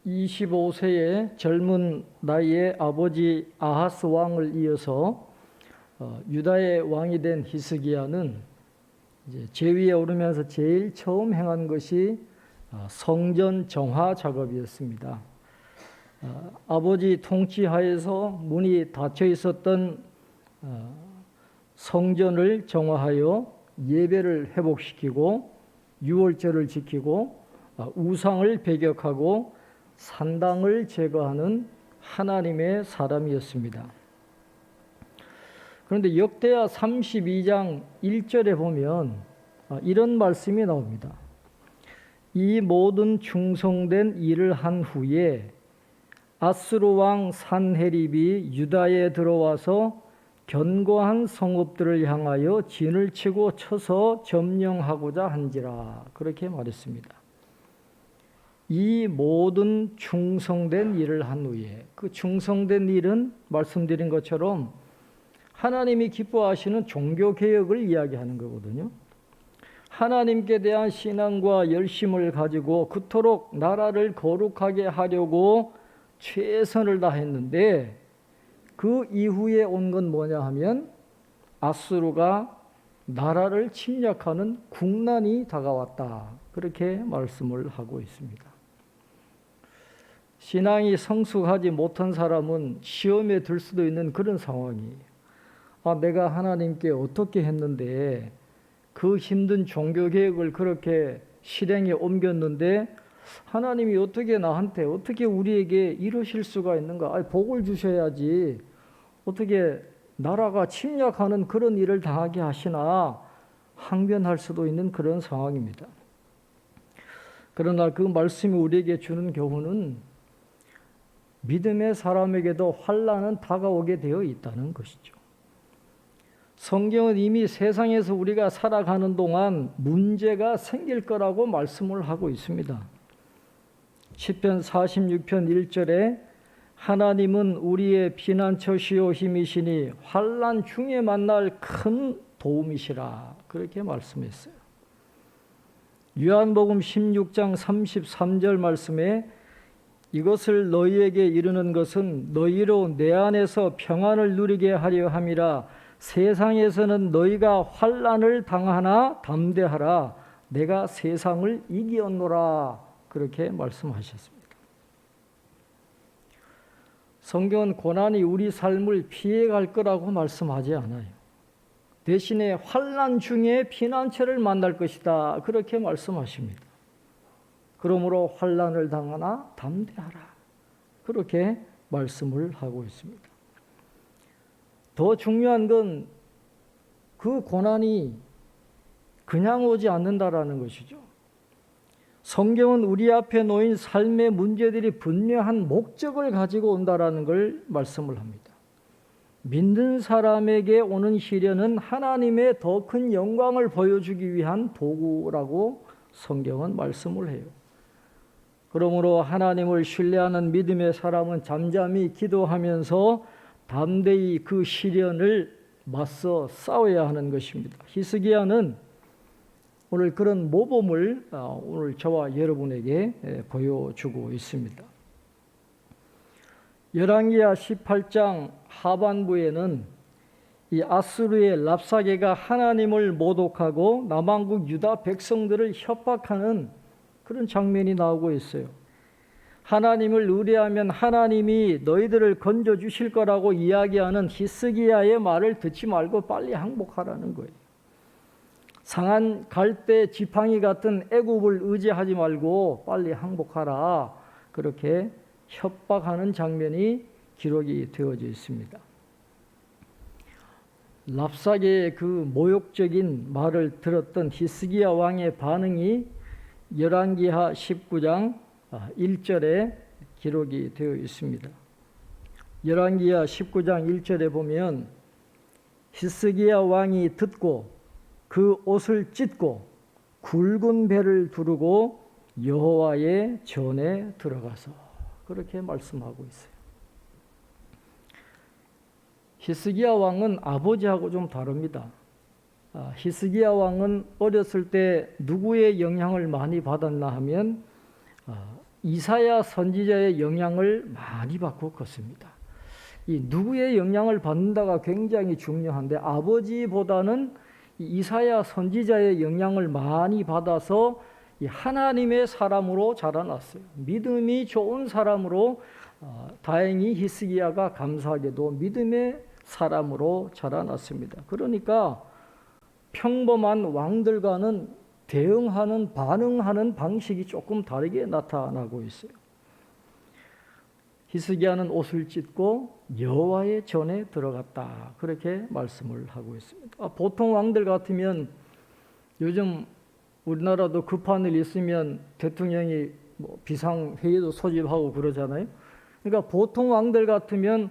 25세의 젊은 나이에 아버지 아하스 왕을 이어서 유다의 왕이 된 히스기야는 이제 제위에 오르면서 제일 처음 행한 것이 성전 정화 작업이었습니다. 아버지 통치하에서 문이 닫혀 있었던 성전을 정화하여 예배를 회복시키고 유월절을 지키고 우상을 배격하고 산당을 제거하는 하나님의 사람이었습니다. 그런데 역대하 32장 1절에 보면 이런 말씀이 나옵니다. 이 모든 충성된 일을 한 후에 아스루 왕 산헤립이 유다에 들어와서 견고한 성읍들을 향하여 진을 치고 쳐서 점령하고자 한지라. 그렇게 말했습니다. 이 모든 충성된 일을 한 후에, 그 충성된 일은 말씀드린 것처럼 하나님이 기뻐하시는 종교개혁을 이야기하는 거거든요. 하나님께 대한 신앙과 열심을 가지고 그토록 나라를 거룩하게 하려고 최선을 다했는데 그 이후에 온 건 뭐냐 하면 아수르가 나라를 침략하는 국난이 다가왔다. 그렇게 말씀을 하고 있습니다. 신앙이 성숙하지 못한 사람은 시험에 들 수도 있는 그런 상황이에요. 내가 하나님께 어떻게 했는데 그 힘든 종교개혁을 그렇게 실행에 옮겼는데 하나님이 어떻게 나한테 어떻게 우리에게 이러실 수가 있는가? 복을 주셔야지 어떻게 나라가 침략하는 그런 일을 당하게 하시나 항변할 수도 있는 그런 상황입니다. 그러나 그 말씀이 우리에게 주는 교훈은 믿음의 사람에게도 환난은 다가오게 되어 있다는 것이죠. 성경은 이미 세상에서 우리가 살아가는 동안 문제가 생길 거라고 말씀을 하고 있습니다. 시편 46편 1절에 하나님은 우리의 피난처시요 힘이시니 환난 중에 만날 큰 도움이시라. 그렇게 말씀했어요. 요한복음 16장 33절 말씀에 이것을 너희에게 이르는 것은 너희로 내 안에서 평안을 누리게 하려 함이라. 세상에서는 너희가 환난을 당하나 담대하라. 내가 세상을 이기었노라. 그렇게 말씀하셨습니다. 성경은 고난이 우리 삶을 피해갈 거라고 말씀하지 않아요. 대신에 환난 중에 피난처를 만날 것이다. 그렇게 말씀하십니다. 그러므로 환난을 당하나 담대하라. 그렇게 말씀을 하고 있습니다. 더 중요한 건 그 고난이 그냥 오지 않는다라는 것이죠. 성경은 우리 앞에 놓인 삶의 문제들이 분명한 목적을 가지고 온다라는 걸 말씀을 합니다. 믿는 사람에게 오는 시련은 하나님의 더 큰 영광을 보여주기 위한 도구라고 성경은 말씀을 해요. 그러므로 하나님을 신뢰하는 믿음의 사람은 잠잠히 기도하면서 담대히 그 시련을 맞서 싸워야 하는 것입니다. 히스기야는 오늘 그런 모범을 오늘 저와 여러분에게 보여주고 있습니다. 열왕기하 18장 하반부에는 이 아수르의 랍사게가 하나님을 모독하고 남왕국 유다 백성들을 협박하는 그런 장면이 나오고 있어요. 하나님을 의뢰하면 하나님이 너희들을 건져주실 거라고 이야기하는 히스기야의 말을 듣지 말고 빨리 항복하라는 거예요. 상한 갈대 지팡이 같은 애굽을 의지하지 말고 빨리 항복하라. 그렇게 협박하는 장면이 기록이 되어져 있습니다. 랍사게의 그 모욕적인 말을 들었던 히스기야 왕의 반응이 열왕기하 19장 1절에 기록이 되어 있습니다. 열왕기하 19장 1절에 보면 히스기야 왕이 듣고 그 옷을 찢고 굵은 배를 두르고 여호와의 전에 들어가서 그렇게 말씀하고 있어요. 히스기야 왕은 아버지하고 좀 다릅니다. 히스기야 왕은 어렸을 때 누구의 영향을 많이 받았나 하면 이사야 선지자의 영향을 많이 받고 컸습니다. 이 누구의 영향을 받는다가 굉장히 중요한데 아버지보다는 이사야 선지자의 영향을 많이 받아서 하나님의 사람으로 자라났어요. 믿음이 좋은 사람으로 다행히 히스기야가 감사하게도 믿음의 사람으로 자라났습니다. 그러니까 평범한 왕들과는 대응하는 반응하는 방식이 조금 다르게 나타나고 있어요. 히스기야는 옷을 찢고 여호와의 전에 들어갔다. 그렇게 말씀을 하고 있습니다. 보통 왕들 같으면 요즘 우리나라도 급한 일 있으면 대통령이 비상회의도 소집하고 그러잖아요. 그러니까 보통 왕들 같으면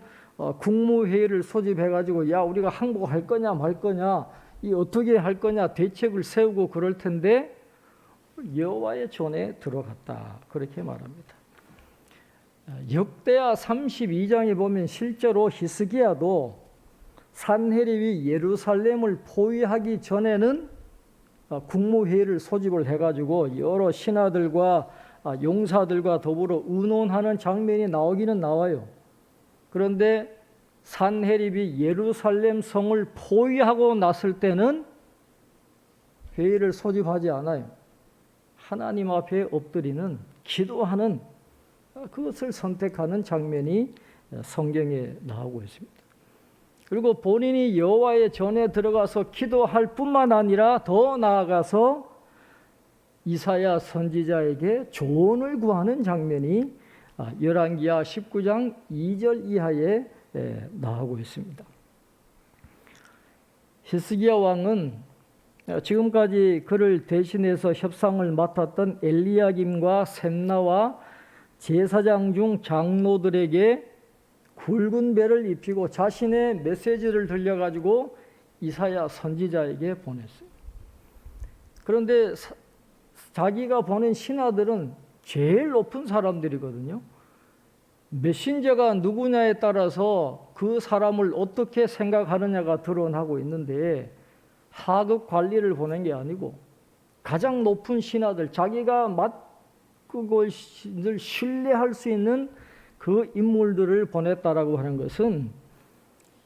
국무회의를 소집해가지고 야 우리가 항복할 거냐 말 거냐 이 어떻게 할 거냐 대책을 세우고 그럴 텐데 여호와의 전에 들어갔다. 그렇게 말합니다. 역대하 32장에 보면 실제로 히스기야도 산헤립이 예루살렘을 포위하기 전에는 국무회의를 소집을 해가지고 여러 신하들과 용사들과 더불어 의논하는 장면이 나오기는 나와요. 그런데 산헤립이 예루살렘 성을 포위하고 났을 때는 회의를 소집하지 않아요. 하나님 앞에 엎드리는 기도하는 그것을 선택하는 장면이 성경에 나오고 있습니다. 그리고 본인이 여호와의 전에 들어가서 기도할 뿐만 아니라 더 나아가서 이사야 선지자에게 조언을 구하는 장면이 열왕기하 19장 2절 이하에 나오고 있습니다. 히스기야 왕은 지금까지 그를 대신해서 협상을 맡았던 엘리야김과 셈나와 제사장 중 장로들에게 굵은 배를 입히고 자신의 메시지를 들려가지고 이사야 선지자에게 보냈어요. 그런데 자기가 보낸 신하들은 제일 높은 사람들이거든요. 메신저가 누구냐에 따라서 그 사람을 어떻게 생각하느냐가 드러나고 있는데 하급 관리를 보낸 게 아니고 가장 높은 신하들, 자기가 그걸 신뢰할 수 있는 그 인물들을 보냈다라고 하는 것은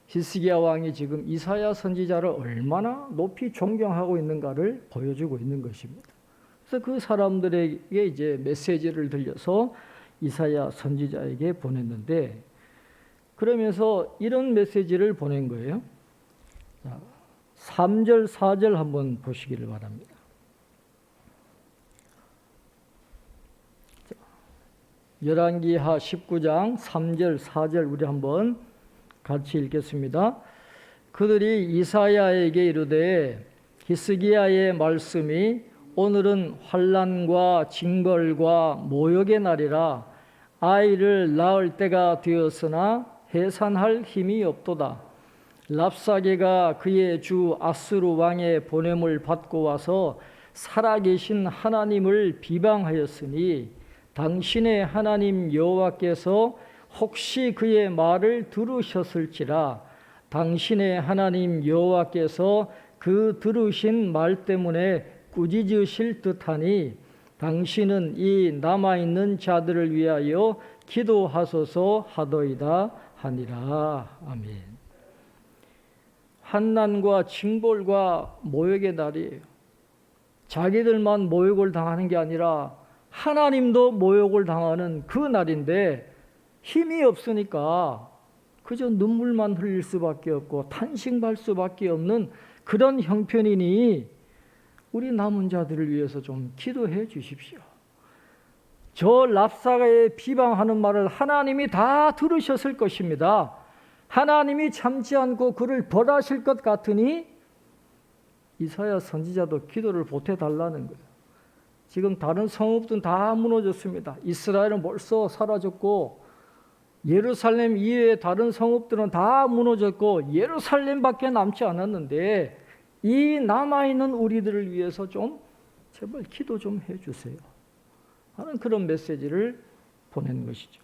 히스기야 왕이 지금 이사야 선지자를 얼마나 높이 존경하고 있는가를 보여주고 있는 것입니다. 그래서 그 사람들에게 이제 메시지를 들려서 이사야 선지자에게 보냈는데 그러면서 이런 메시지를 보낸 거예요. 3절, 4절 한번 보시기를 바랍니다. 열왕기하 19장 3절, 4절 우리 한번 같이 읽겠습니다. 그들이 이사야에게 이르되 히스기야의 말씀이 오늘은 환난과 징벌과 모욕의 날이라 아이를 낳을 때가 되었으나 해산할 힘이 없도다. 랍사게가 그의 주 아수르 왕의 보냄을 받고 와서 살아계신 하나님을 비방하였으니 당신의 하나님 여호와께서 혹시 그의 말을 들으셨을지라 당신의 하나님 여호와께서 그 들으신 말 때문에 꾸짖으실 듯하니 당신은 이 남아있는 자들을 위하여 기도하소서 하더이다 하니라. 아멘. 환난과 징벌과 모욕의 날이에요. 자기들만 모욕을 당하는 게 아니라 하나님도 모욕을 당하는 그 날인데 힘이 없으니까 그저 눈물만 흘릴 수밖에 없고 탄식할 수밖에 없는 그런 형편이니 우리 남은 자들을 위해서 좀 기도해 주십시오. 저 랍사가의 비방하는 말을 하나님이 다 들으셨을 것입니다. 하나님이 참지 않고 그를 벌하실 것 같으니 이사야 선지자도 기도를 보태달라는 거예요. 지금 다른 성읍들은 다 무너졌습니다. 이스라엘은 벌써 사라졌고 예루살렘 이외의 다른 성읍들은 다 무너졌고 예루살렘밖에 남지 않았는데 이 남아있는 우리들을 위해서 좀 제발 기도 좀 해주세요 하는 그런 메시지를 보낸 것이죠.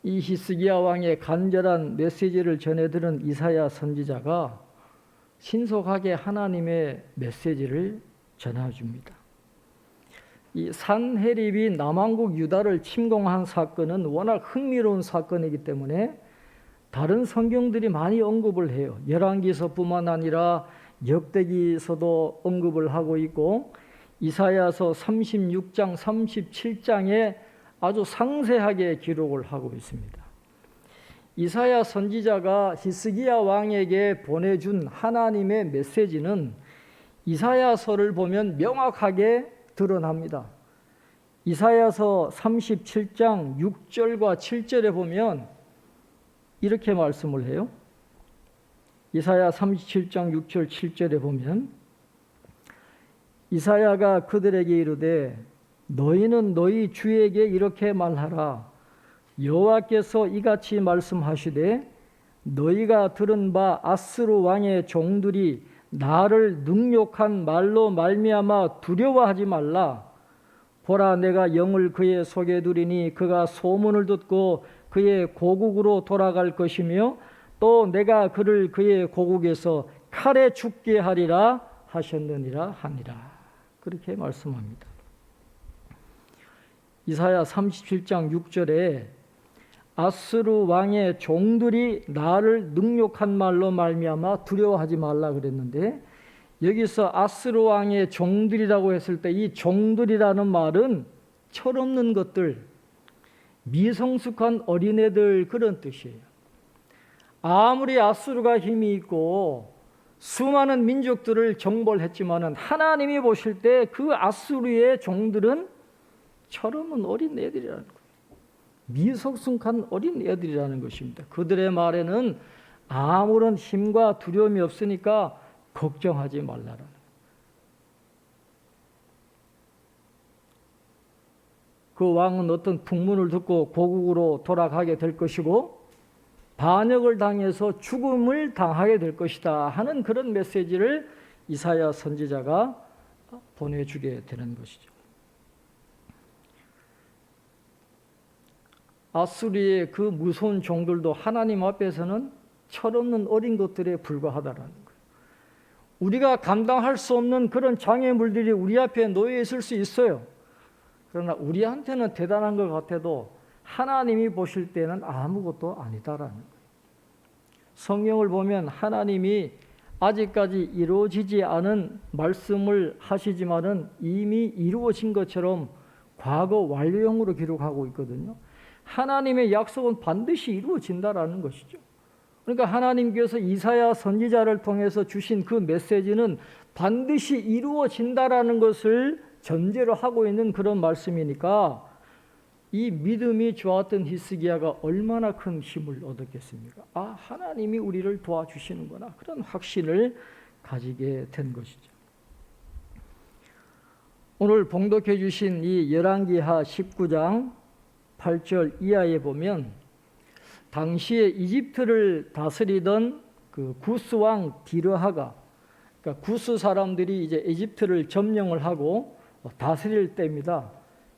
이 히스기야 왕의 간절한 메시지를 전해들은 이사야 선지자가 신속하게 하나님의 메시지를 전해줍니다. 이 산헤립이 남왕국 유다를 침공한 사건은 워낙 흥미로운 사건이기 때문에 다른 성경들이 많이 언급을 해요. 열왕기서뿐만 아니라 역대기서도 언급을 하고 있고 이사야서 36장, 37장에 아주 상세하게 기록을 하고 있습니다. 이사야 선지자가 히스기야 왕에게 보내준 하나님의 메시지는 이사야서를 보면 명확하게 드러납니다. 이사야서 37장 6절과 7절에 보면 이렇게 말씀을 해요. 이사야 37장 6절 7절에 보면 이사야가 그들에게 이르되 너희는 너희 주에게 이렇게 말하라. 여호와께서 이같이 말씀하시되 너희가 들은 바 아스루 왕의 종들이 나를 능욕한 말로 말미암아 두려워하지 말라. 보라, 내가 영을 그의 속에 두리니 그가 소문을 듣고 그의 고국으로 돌아갈 것이며 또 내가 그를 그의 고국에서 칼에 죽게 하리라 하셨느니라 하니라. 그렇게 말씀합니다. 이사야 37장 6절에 아스루 왕의 종들이 나를 능욕한 말로 말미암아 두려워하지 말라 그랬는데 여기서 아스루 왕의 종들이라고 했을 때 이 종들이라는 말은 철없는 것들, 미성숙한 어린애들 그런 뜻이에요. 아무리 아스루가 힘이 있고 수많은 민족들을 정벌했지만은 하나님이 보실 때 그 아스루의 종들은 철없는 어린애들이라는 거예요. 미성숙한 어린애들이라는 것입니다. 그들의 말에는 아무런 힘과 두려움이 없으니까 걱정하지 말라라는 거예요. 그 왕은 어떤 풍문을 듣고 고국으로 돌아가게 될 것이고 반역을 당해서 죽음을 당하게 될 것이다 하는 그런 메시지를 이사야 선지자가 보내주게 되는 것이죠. 아수리의 그 무서운 종들도 하나님 앞에서는 철없는 어린 것들에 불과하다라는 거예요. 우리가 감당할 수 없는 그런 장애물들이 우리 앞에 놓여 있을 수 있어요. 그러나 우리한테는 대단한 것 같아도 하나님이 보실 때는 아무것도 아니다라는 거예요. 성경을 보면 하나님이 아직까지 이루어지지 않은 말씀을 하시지만은 이미 이루어진 것처럼 과거 완료형으로 기록하고 있거든요. 하나님의 약속은 반드시 이루어진다라는 것이죠. 그러니까 하나님께서 이사야 선지자를 통해서 주신 그 메시지는 반드시 이루어진다라는 것을 전제로 하고 있는 그런 말씀이니까 이 믿음이 좋았던 히스기야가 얼마나 큰 힘을 얻었겠습니까? 아, 하나님이 우리를 도와주시는구나. 그런 확신을 가지게 된 것이죠. 오늘 봉독해 주신 이 열왕기하 19장 8절 이하에 보면 당시에 이집트를 다스리던 그 구스 왕 디르하가, 그러니까 구스 사람들이 이제 이집트를 점령을 하고 다스릴 때입니다.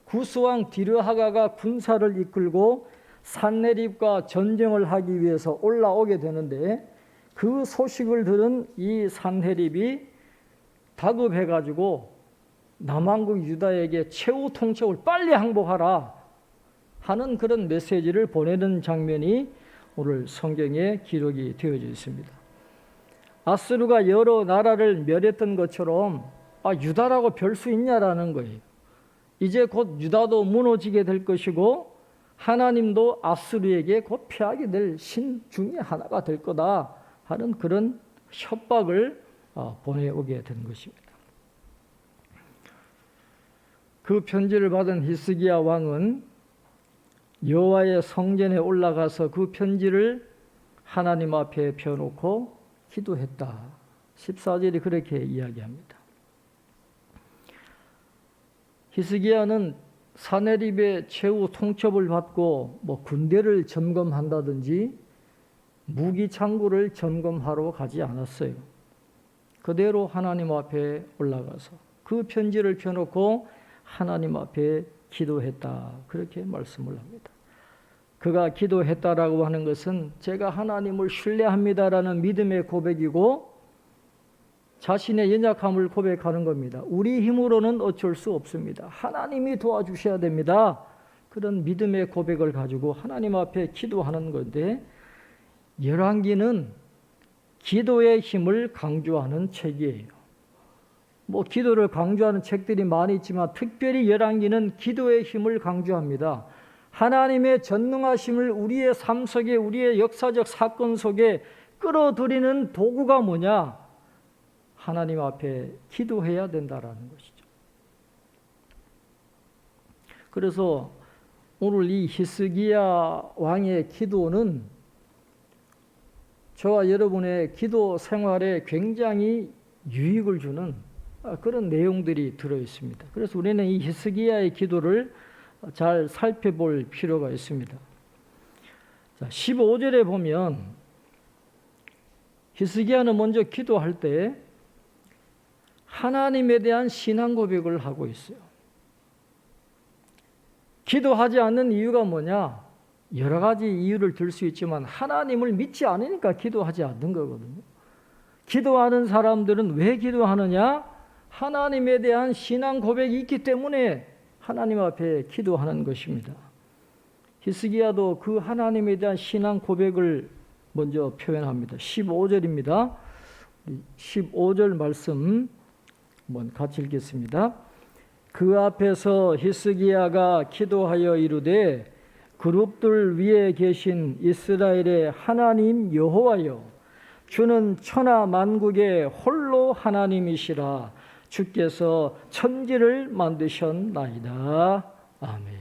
구스 왕 디르하가가 군사를 이끌고 산헤립과 전쟁을 하기 위해서 올라오게 되는데 그 소식을 들은 이 산헤립이 다급해가지고 남왕국 유다에게 최후 통첩을 빨리 항복하라 하는 그런 메시지를 보내는 장면이 오늘 성경에 기록이 되어져 있습니다. 아스루가 여러 나라를 멸했던 것처럼 유다라고 별 수 있냐라는 거예요. 이제 곧 유다도 무너지게 될 것이고 하나님도 아스루에게 곧 패하게 될 신 중에 하나가 될 거다 하는 그런 협박을 보내오게 된 것입니다. 그 편지를 받은 히스기야 왕은 여호와의 성전에 올라가서 그 편지를 하나님 앞에 펴놓고 기도했다. 14절이 그렇게 이야기합니다. 히스기야는 산헤립의 최후 통첩을 받고 군대를 점검한다든지 무기 창고를 점검하러 가지 않았어요. 그대로 하나님 앞에 올라가서 그 편지를 펴놓고 하나님 앞에 기도했다. 그렇게 말씀을 합니다. 그가 기도했다라고 하는 것은 제가 하나님을 신뢰합니다라는 믿음의 고백이고 자신의 연약함을 고백하는 겁니다. 우리 힘으로는 어쩔 수 없습니다. 하나님이 도와주셔야 됩니다. 그런 믿음의 고백을 가지고 하나님 앞에 기도하는 건데, 열왕기는 기도의 힘을 강조하는 책이에요. 기도를 강조하는 책들이 많이 있지만 특별히 열왕기는 기도의 힘을 강조합니다. 하나님의 전능하심을 우리의 삶 속에, 우리의 역사적 사건 속에 끌어들이는 도구가 뭐냐? 하나님 앞에 기도해야 된다라는 것이죠. 그래서 오늘 이 히스기야 왕의 기도는 저와 여러분의 기도 생활에 굉장히 유익을 주는 그런 내용들이 들어 있습니다. 그래서 우리는 이 히스기야의 기도를 잘 살펴볼 필요가 있습니다. 자, 15절에 보면 히스기야는 먼저 기도할 때 하나님에 대한 신앙 고백을 하고 있어요. 기도하지 않는 이유가 뭐냐? 여러 가지 이유를 들 수 있지만 하나님을 믿지 않으니까 기도하지 않는 거거든요. 기도하는 사람들은 왜 기도하느냐? 하나님에 대한 신앙 고백이 있기 때문에 하나님 앞에 기도하는 것입니다. 히스기야도 그 하나님에 대한 신앙 고백을 먼저 표현합니다. 15절입니다. 15절 말씀 한번 같이 읽겠습니다. 그 앞에서 히스기야가 기도하여 이르되 그룹들 위에 계신 이스라엘의 하나님 여호와여, 주는 천하 만국의 홀로 하나님이시라. 주께서 천지를 만드셨나이다. 아멘.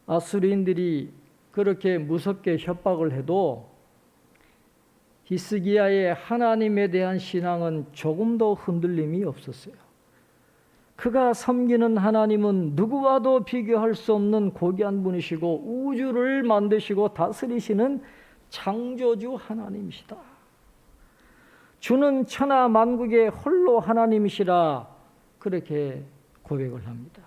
아수리인들이 그렇게 무섭게 협박을 해도 히스기야의 하나님에 대한 신앙은 조금도 흔들림이 없었어요. 그가 섬기는 하나님은 누구와도 비교할 수 없는 고귀한 분이시고 우주를 만드시고 다스리시는 창조주 하나님이시다. 주는 천하 만국의 홀로 하나님이시라. 그렇게 고백을 합니다.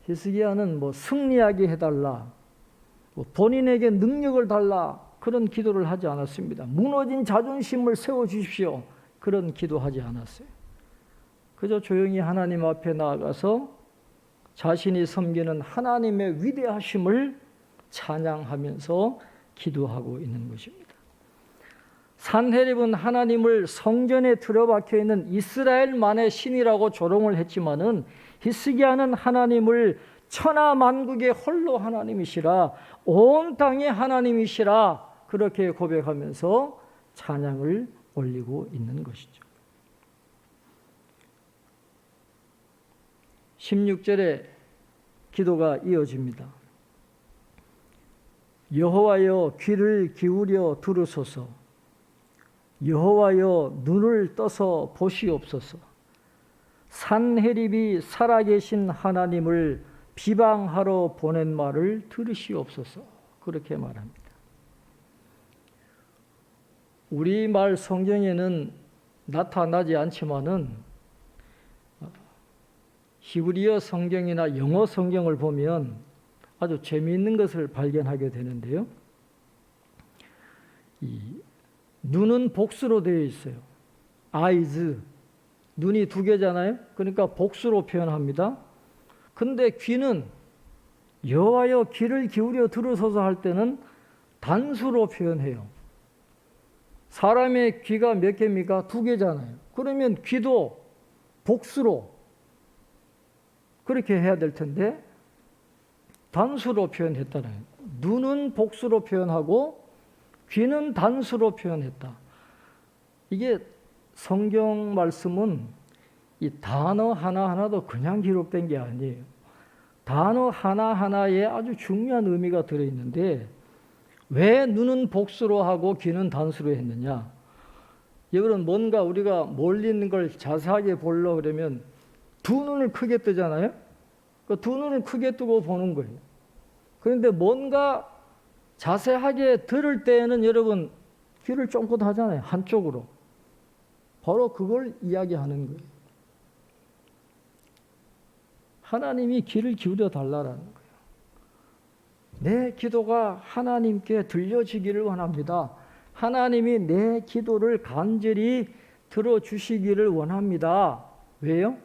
히스기야는 승리하게 해달라, 본인에게 능력을 달라, 그런 기도를 하지 않았습니다. 무너진 자존심을 세워주십시오, 그런 기도하지 않았어요. 그저 조용히 하나님 앞에 나아가서 자신이 섬기는 하나님의 위대하심을 찬양하면서 기도하고 있는 것입니다. 산헤립은 하나님을 성전에 틀어박혀 있는 이스라엘만의 신이라고 조롱을 했지만은 히스기야는 하나님을 천하 만국의 홀로 하나님이시라, 온 땅의 하나님이시라, 그렇게 고백하면서 찬양을 올리고 있는 것이죠. 16절에 기도가 이어집니다. 여호와여, 귀를 기울여 들으소서. 여호와여, 눈을 떠서 보시옵소서. 산헤립이 살아계신 하나님을 비방하러 보낸 말을 들으시옵소서. 그렇게 말합니다. 우리말 성경에는 나타나지 않지만은 히브리어 성경이나 영어 성경을 보면 아주 재미있는 것을 발견하게 되는데요. 이 눈은 복수로 되어 있어요. eyes, 눈이 두 개잖아요. 그러니까 복수로 표현합니다. 근데 귀는 여호와여, 귀를 기울여 들으소서 할 때는 단수로 표현해요. 사람의 귀가 몇 개입니까? 두 개잖아요. 그러면 귀도 복수로 그렇게 해야 될 텐데 단수로 표현했다는, 눈은 복수로 표현하고 귀는 단수로 표현했다. 이게 성경 말씀은 이 단어 하나하나도 그냥 기록된 게 아니에요. 단어 하나하나에 아주 중요한 의미가 들어있는데 왜 눈은 복수로 하고 귀는 단수로 했느냐? 여러분, 뭔가 우리가 몰리는 걸 자세하게 보려고 그러면 두 눈을 크게 뜨잖아요. 그 두 눈을 크게 뜨고 보는 거예요. 그런데 뭔가 자세하게 들을 때에는 여러분 귀를 쫑긋 하잖아요. 한쪽으로. 바로 그걸 이야기하는 거예요. 하나님이 귀를 기울여 달라라는 거예요. 내 기도가 하나님께 들려지기를 원합니다. 하나님이 내 기도를 간절히 들어주시기를 원합니다. 왜요?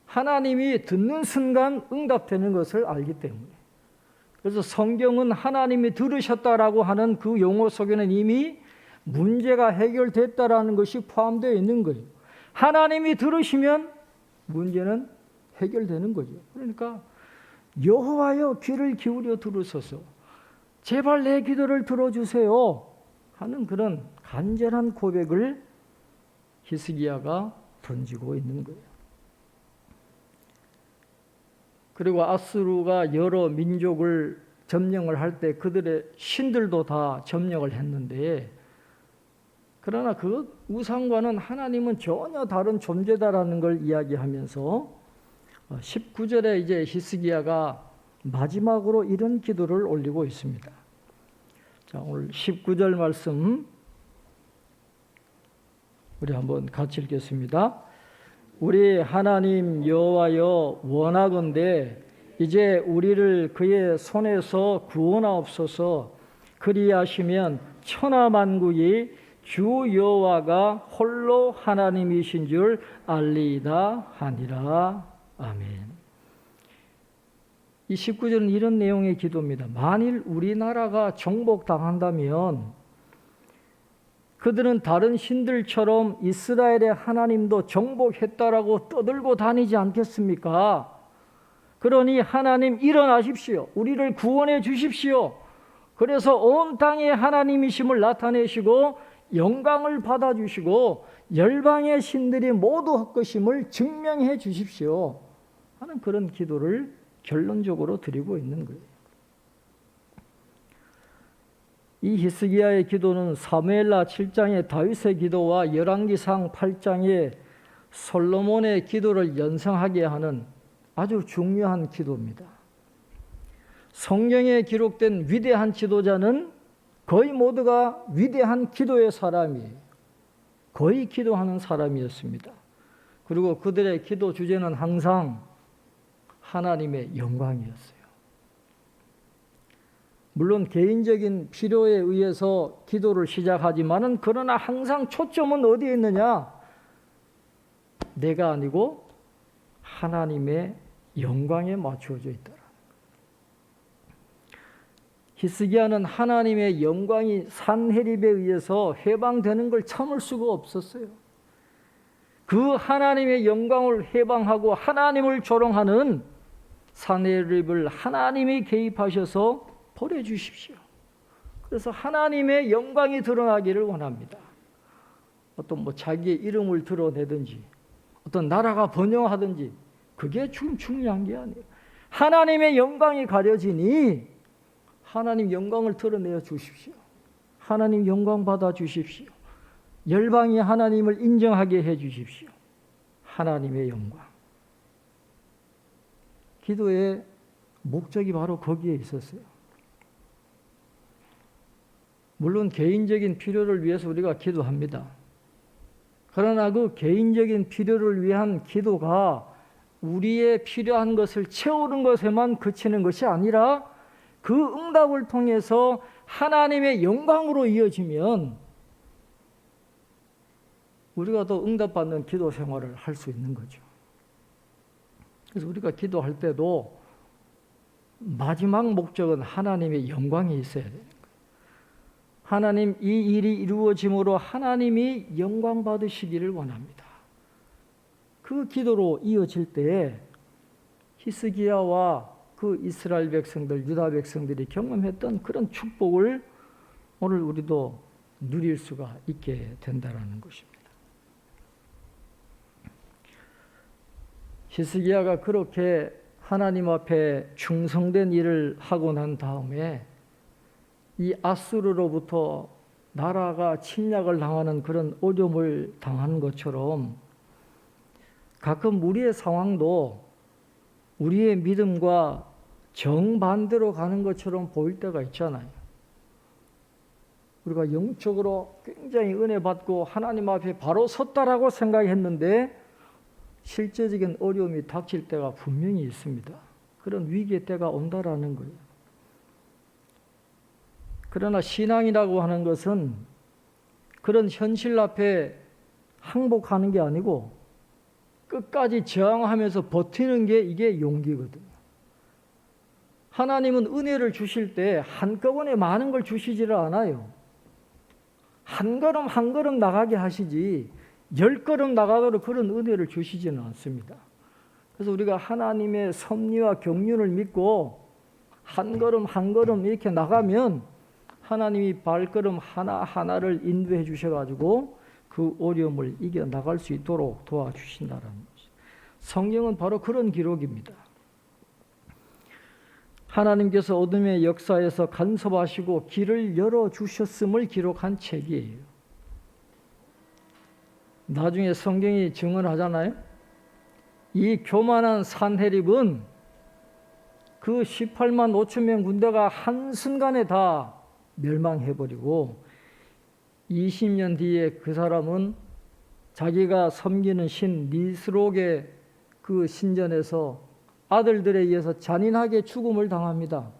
하나님이 듣는 순간 응답되는 것을 알기 때문에. 그래서 성경은 하나님이 들으셨다라고 하는 그 용어 속에는 이미 문제가 해결됐다라는 것이 포함되어 있는 거예요. 하나님이 들으시면 문제는 해결되는 거죠. 그러니까 여호와여 귀를 기울여 들으소서, 제발 내 기도를 들어주세요 하는 그런 간절한 고백을 히스기야가 던지고 있는 거예요. 그리고 아수르가 여러 민족을 점령을 할 때 그들의 신들도 다 점령을 했는데, 그러나 그 우상과는 하나님은 전혀 다른 존재다라는 걸 이야기하면서 19절에 이제 히스기야가 마지막으로 이런 기도를 올리고 있습니다. 자, 오늘 19절 말씀 우리 한번 같이 읽겠습니다. 우리 하나님 여호와여, 원하건대 이제 우리를 그의 손에서 구원하옵소서. 그리하시면 천하만국이 주 여호와가 홀로 하나님이신 줄 알리이다 하니라. 아멘. 이 19절은 이런 내용의 기도입니다. 만일 우리나라가 정복당한다면 그들은 다른 신들처럼 이스라엘의 하나님도 정복했다라고 떠들고 다니지 않겠습니까? 그러니 하나님 일어나십시오. 우리를 구원해 주십시오. 그래서 온 땅에 하나님이심을 나타내시고 영광을 받아주시고 열방의 신들이 모두 헛것임을 증명해 주십시오 하는 그런 기도를 결론적으로 드리고 있는 거예요. 이 히스기야의 기도는 사무엘하 7장의 다윗의 기도와 열왕기상 8장의 솔로몬의 기도를 연상하게 하는 아주 중요한 기도입니다. 성경에 기록된 위대한 지도자는 거의 모두가 위대한 기도의 사람이에요. 거의 기도하는 사람이었습니다. 그리고 그들의 기도 주제는 항상 하나님의 영광이었어요. 물론 개인적인 필요에 의해서 기도를 시작하지만은, 그러나 항상 초점은 어디에 있느냐? 내가 아니고 하나님의 영광에 맞추어져 있더라. 히스기야는 하나님의 영광이 산헤립에 의해서 해방되는 걸 참을 수가 없었어요. 그 하나님의 영광을 해방하고 하나님을 조롱하는 산헤립을 하나님이 개입하셔서 버려주십시오. 그래서 하나님의 영광이 드러나기를 원합니다. 어떤 자기의 이름을 드러내든지 어떤 나라가 번영하든지 그게 지금 중요한 게 아니에요. 하나님의 영광이 가려지니 하나님 영광을 드러내어 주십시오. 하나님 영광 받아 주십시오. 열방이 하나님을 인정하게 해 주십시오. 하나님의 영광. 기도의 목적이 바로 거기에 있었어요. 물론 개인적인 필요를 위해서 우리가 기도합니다. 그러나 그 개인적인 필요를 위한 기도가 우리의 필요한 것을 채우는 것에만 그치는 것이 아니라 그 응답을 통해서 하나님의 영광으로 이어지면 우리가 더 응답받는 기도 생활을 할 수 있는 거죠. 그래서 우리가 기도할 때도 마지막 목적은 하나님의 영광이 있어야 되는 거예요. 하나님, 이 일이 이루어짐으로 하나님이 영광 받으시기를 원합니다. 그 기도로 이어질 때 히스기야와 그 이스라엘 백성들, 유다 백성들이 경험했던 그런 축복을 오늘 우리도 누릴 수가 있게 된다는 것입니다. 히스기야가 그렇게 하나님 앞에 충성된 일을 하고 난 다음에 이 아수르로부터 나라가 침략을 당하는 그런 어려움을 당하는 것처럼 가끔 우리의 상황도 우리의 믿음과 정반대로 가는 것처럼 보일 때가 있잖아요. 우리가 영적으로 굉장히 은혜 받고 하나님 앞에 바로 섰다라고 생각했는데 실제적인 어려움이 닥칠 때가 분명히 있습니다. 그런 위기의 때가 온다라는 거예요. 그러나 신앙이라고 하는 것은 그런 현실 앞에 항복하는 게 아니고 끝까지 저항하면서 버티는 게 이게 용기거든요. 하나님은 은혜를 주실 때 한꺼번에 많은 걸 주시지를 않아요. 한 걸음 한 걸음 나가게 하시지 10걸음 나가도록 그런 은혜를 주시지는 않습니다. 그래서 우리가 하나님의 섭리와 경륜을 믿고 한 걸음 한 걸음 이렇게 나가면 하나님이 발걸음 하나하나를 인도해 주셔가지고 그 어려움을 이겨나갈 수 있도록 도와주신다는 것이죠. 성경은 바로 그런 기록입니다. 하나님께서 어둠의 역사에서 간섭하시고 길을 열어주셨음을 기록한 책이에요. 나중에 성경이 증언하잖아요. 이 교만한 산헤립은 그 18만 5천 명 군대가 한순간에 다 멸망해버리고 20년 뒤에 그 사람은 자기가 섬기는 신 니스록의 그 신전에서 아들들에 의해서 잔인하게 죽음을 당합니다.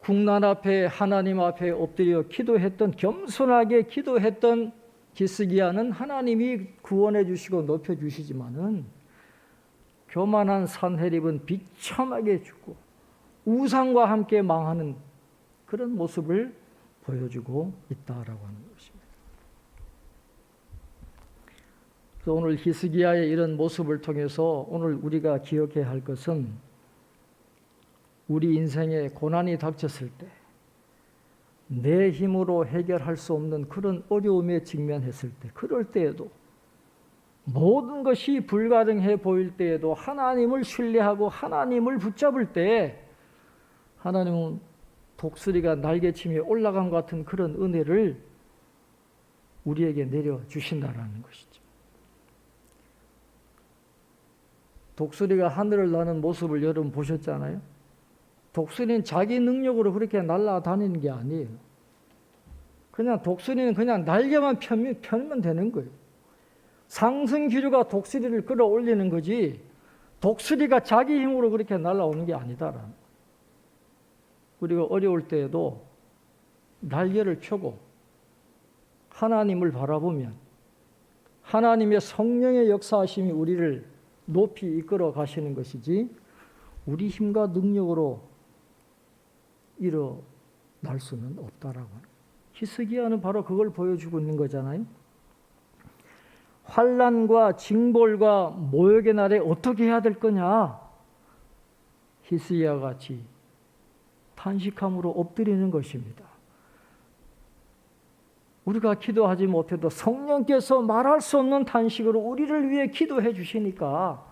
국난 앞에 하나님 앞에 엎드려 기도했던 겸손하게 기도했던 히스기야는 하나님이 구원해 주시고 높여 주시지만은 교만한 산헤립은 비참하게 죽고 우상과 함께 망하는 그런 모습을 보여주고 있다라고 하는 것입니다. 그래서 오늘 히스기야의 이런 모습을 통해서 오늘 우리가 기억해야 할 것은 우리 인생에 고난이 닥쳤을 때 내 힘으로 해결할 수 없는 그런 어려움에 직면했을 때 그럴 때에도 모든 것이 불가능해 보일 때에도 하나님을 신뢰하고 하나님을 붙잡을 때 하나님은 독수리가 날개치며 올라간 것 같은 그런 은혜를 우리에게 내려주신다라는 것이죠. 독수리가 하늘을 나는 모습을 여러분 보셨잖아요. 독수리는 자기 능력으로 그렇게 날아다니는 게 아니에요. 그냥 독수리는 그냥 날개만 펴면 되는 거예요. 상승 기류가 독수리를 끌어올리는 거지 독수리가 자기 힘으로 그렇게 날아오는 게 아니다라는. 우리가 어려울 때에도 날개를 펴고 하나님을 바라보면 하나님의 성령의 역사하심이 우리를 높이 이끌어 가시는 것이지 우리 힘과 능력으로 일어날 수는 없다라고 하는. 히스기야는 바로 그걸 보여주고 있는 거잖아요. 환난과 징벌과 모욕의 날에 어떻게 해야 될 거냐? 히스기야 같이 탄식함으로 엎드리는 것입니다. 우리가 기도하지 못해도 성령께서 말할 수 없는 탄식으로 우리를 위해 기도해 주시니까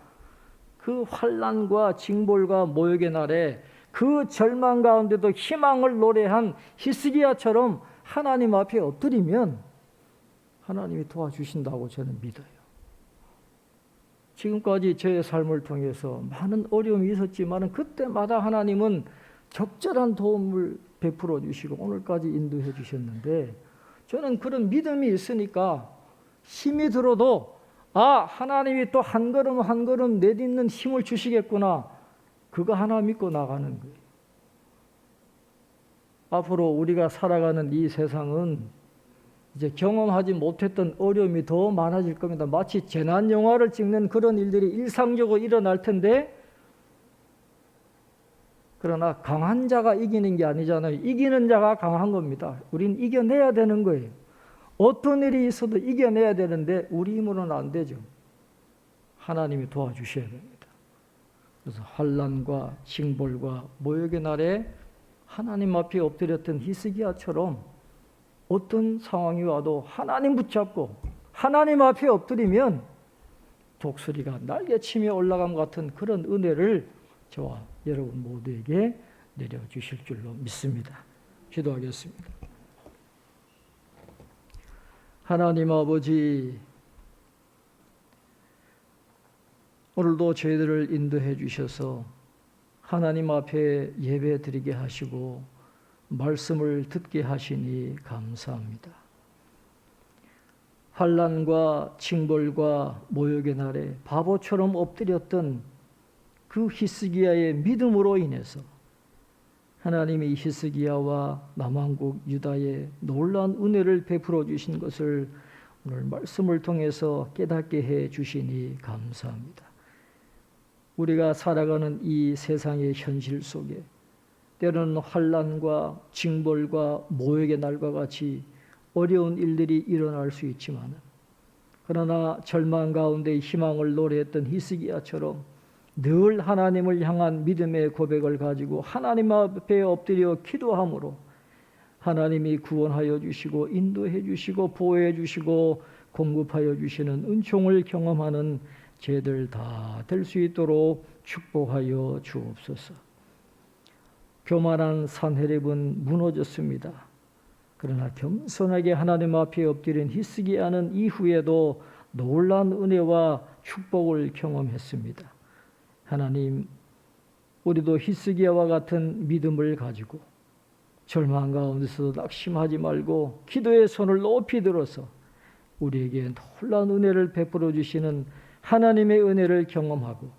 그 환난과 징벌과 모욕의 날에 그 절망 가운데도 희망을 노래한 히스기야처럼 하나님 앞에 엎드리면 하나님이 도와주신다고 저는 믿어요. 지금까지 저의 삶을 통해서 많은 어려움이 있었지만 그때마다 하나님은 적절한 도움을 베풀어 주시고 오늘까지 인도해 주셨는데 저는 그런 믿음이 있으니까 힘이 들어도 하나님이 또 한 걸음 한 걸음 내딛는 힘을 주시겠구나. 그거 하나 믿고 나가는 거예요. 앞으로 우리가 살아가는 이 세상은 이제 경험하지 못했던 어려움이 더 많아질 겁니다. 마치 재난 영화를 찍는 그런 일들이 일상적으로 일어날 텐데 그러나 강한 자가 이기는 게 아니잖아요. 이기는 자가 강한 겁니다. 우린 이겨내야 되는 거예요. 어떤 일이 있어도 이겨내야 되는데 우리 힘으로는 안 되죠. 하나님이 도와주셔야 됩니다. 그래서 환난과 징벌과 모욕의 날에 하나님 앞에 엎드렸던 히스기야처럼 어떤 상황이 와도 하나님 붙잡고 하나님 앞에 엎드리면 독수리가 날개치며 올라감 같은 그런 은혜를 저와 여러분 모두에게 내려주실 줄로 믿습니다. 기도하겠습니다. 하나님 아버지, 오늘도 저희들을 인도해 주셔서 하나님 앞에 예배 드리게 하시고 말씀을 듣게 하시니 감사합니다. 환난과 징벌과 모욕의 날에 바보처럼 엎드렸던 그 히스기야의 믿음으로 인해서 하나님이 히스기야와 남왕국 유다에 놀라운 은혜를 베풀어 주신 것을 오늘 말씀을 통해서 깨닫게 해 주시니 감사합니다. 우리가 살아가는 이 세상의 현실 속에 때로는 환난과 징벌과 모욕의 날과 같이 어려운 일들이 일어날 수 있지만, 그러나 절망 가운데 희망을 노래했던 히스기야처럼 늘 하나님을 향한 믿음의 고백을 가지고 하나님 앞에 엎드려 기도함으로 하나님이 구원하여 주시고 인도해 주시고 보호해 주시고 공급하여 주시는 은총을 경험하는 죄들 다 될 수 있도록 축복하여 주옵소서. 교만한 산헤립은 무너졌습니다. 그러나 겸손하게 하나님 앞에 엎드린 히스기야는 이후에도 놀라운 은혜와 축복을 경험했습니다. 하나님, 우리도 히스기야와 같은 믿음을 가지고 절망 가운데서 낙심하지 말고 기도의 손을 높이 들어서 우리에게 놀라운 은혜를 베풀어 주시는 하나님의 은혜를 경험하고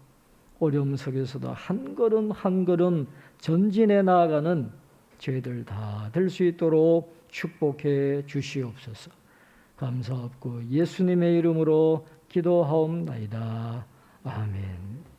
어려움 속에서도 한 걸음 한 걸음 전진해 나아가는 죄들 다 될 수 있도록 축복해 주시옵소서. 감사하고 예수님의 이름으로 기도하옵나이다. 아멘.